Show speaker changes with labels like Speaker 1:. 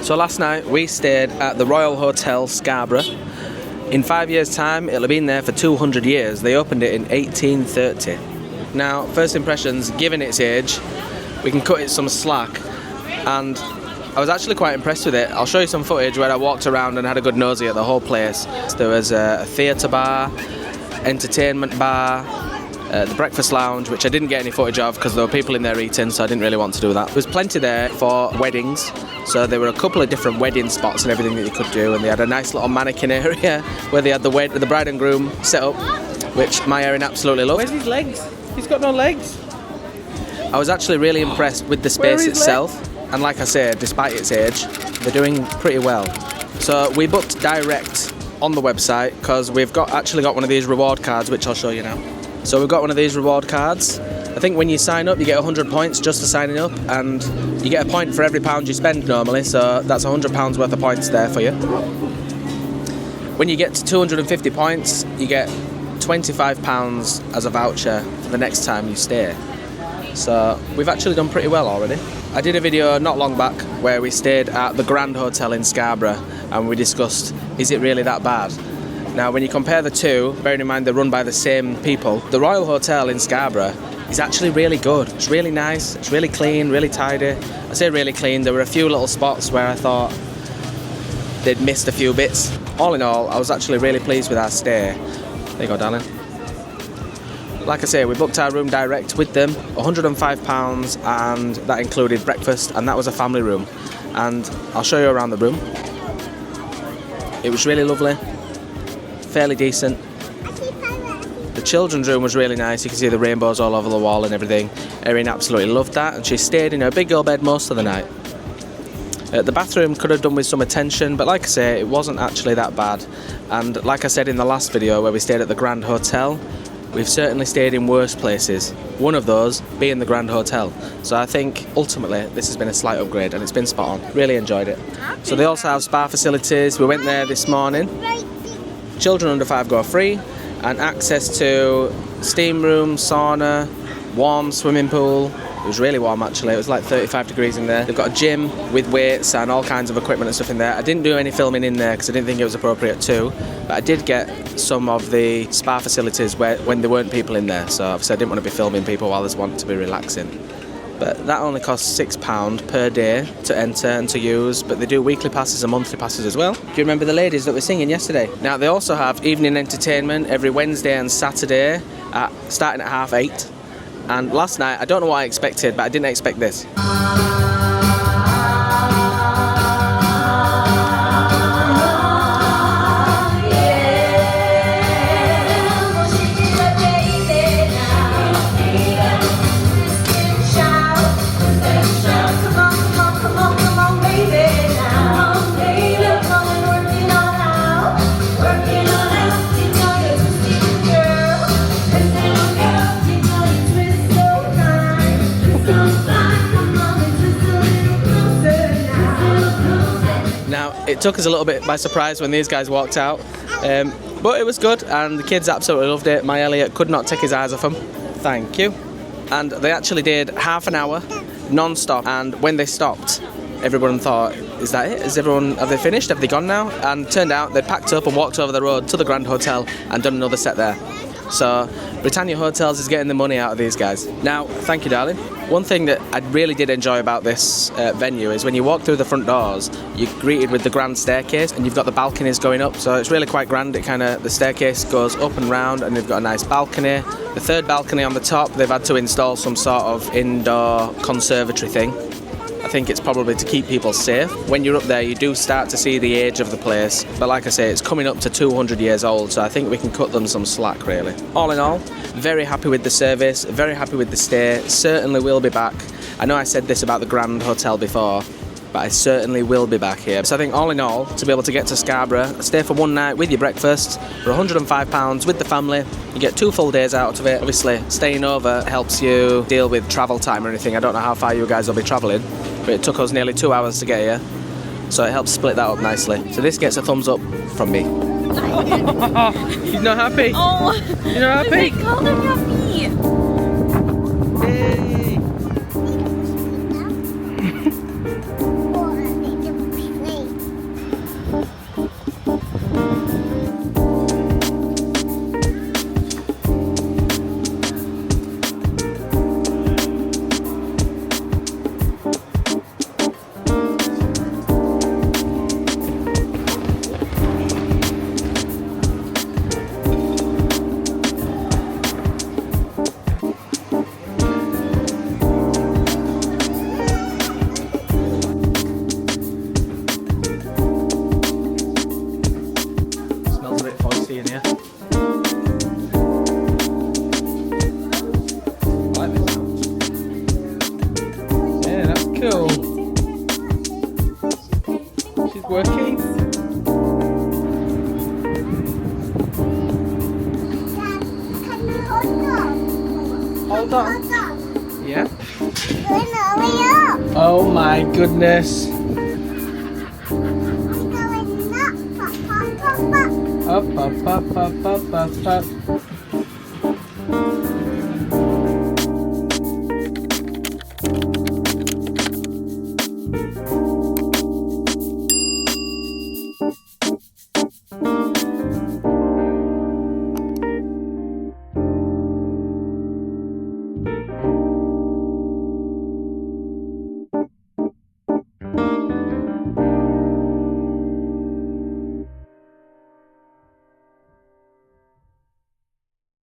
Speaker 1: So last night we stayed at the Royal Hotel Scarborough. In 5 years' time, it'll have been there for 200 years. They opened it in 1830. Now, first impressions, given its age, we can cut it some slack, and I was actually quite impressed with it. I'll show you some footage where I walked around and had a good nosy at the whole place. There was a theatre bar, entertainment bar, the breakfast lounge, which I didn't get any footage of because there were people in there eating, so I didn't really want to do that. There was plenty there for weddings, so there were a couple of different wedding spots and everything that you could do, and they had a nice little mannequin area where they had the bride and groom set up, which my Erin absolutely loved.
Speaker 2: Where's his legs? He's got no legs.
Speaker 1: I was actually really impressed with the space itself, and like I said, despite its age, they're doing pretty well. So we booked direct on the website because we've actually got one of these reward cards, which I'll show you now. So we've got one of these reward cards. I think when you sign up, you get 100 points just for signing up, and you get a point for every £1 you spend normally, so that's £100 worth of points there for you. When you get to 250 points, you get £25 as a voucher for the next time you stay. So we've actually done pretty well already. I did a video not long back where we stayed at the Grand Hotel in Scarborough, and we discussed, is it really that bad? Now, when you compare the two, bearing in mind they're run by the same people, the Royal Hotel in Scarborough is actually really good. It's really nice, it's really clean, really tidy. I say really clean, there were a few little spots where I thought they'd missed a few bits. All in all, I was actually really pleased with our stay. There you go, darling. Like I say, we booked our room direct with them, £105, and that included breakfast, and that was a family room. And I'll show you around the room. It was really lovely. Fairly decent. The children's room was really nice. You can see the rainbows all over the wall and everything. Erin absolutely loved that, and she stayed in her big girl bed most of the night. The bathroom could have done with some attention, but like I say, it wasn't actually that bad. And like I said in the last video where we stayed at the Grand Hotel, we've certainly stayed in worse places. One of those being the Grand Hotel. So I think ultimately this has been a slight upgrade, and it's been spot on. Really enjoyed it. So they also have spa facilities. We went there this morning. Children under 5 go free, and access to steam room, sauna, warm swimming pool. It was really warm actually, it was like 35 degrees in there. They've got a gym with weights and all kinds of equipment and stuff in there. I didn't do any filming in there because I didn't think it was appropriate to, but I did get some of the spa facilities when there weren't people in there, so obviously I didn't want to be filming people while they want to be relaxing. But that only costs £6 per day to enter and to use, but they do weekly passes and monthly passes as well. Do you remember the ladies that were singing yesterday? Now they also have evening entertainment every Wednesday and Saturday starting at 8:30. And last night, I don't know what I expected, but I didn't expect this. It took us a little bit by surprise when these guys walked out, but it was good, and the kids absolutely loved it. My Elliot could not take his eyes off them. Thank you. And they actually did half an hour non-stop, and when they stopped, everyone thought, is that it? Have they finished? Have they gone now? And turned out they'd packed up and walked over the road to the Grand Hotel and done another set there. So Britannia Hotels is getting the money out of these guys. Now, thank you, darling. One thing that I really did enjoy about this venue is when you walk through the front doors, you're greeted with the grand staircase, and you've got the balconies going up, so it's really quite grand. The staircase goes up and round, and they've got a nice balcony. The third balcony on the top, they've had to install some sort of indoor conservatory thing. I think it's probably to keep people safe. When you're up there, you do start to see the age of the place, but like I say, it's coming up to 200 years old, so I think we can cut them some slack, really. All in all, very happy with the service, very happy with the stay, certainly will be back. I know I said this about the Grand Hotel before, but I certainly will be back here. So I think all in all, to be able to get to Scarborough, stay for one night with your breakfast for £105 with the family, you get 2 full days out of it. Obviously, staying over helps you deal with travel time or anything. I don't know how far you guys will be travelling, but it took us nearly 2 hours to get here, so it helps split that up nicely. So this gets a thumbs up from me. You're not happy?
Speaker 3: Oh,
Speaker 1: you're not happy?
Speaker 3: Call them happy.
Speaker 1: Yay!
Speaker 2: working.
Speaker 3: Can you hold on?
Speaker 2: Hold on.
Speaker 3: Hold on.
Speaker 2: Yeah.
Speaker 3: Going over here.
Speaker 2: Oh my goodness.
Speaker 3: Going up. Pop, pop, pop, pop.
Speaker 2: Up, up, up, up, up, up, up.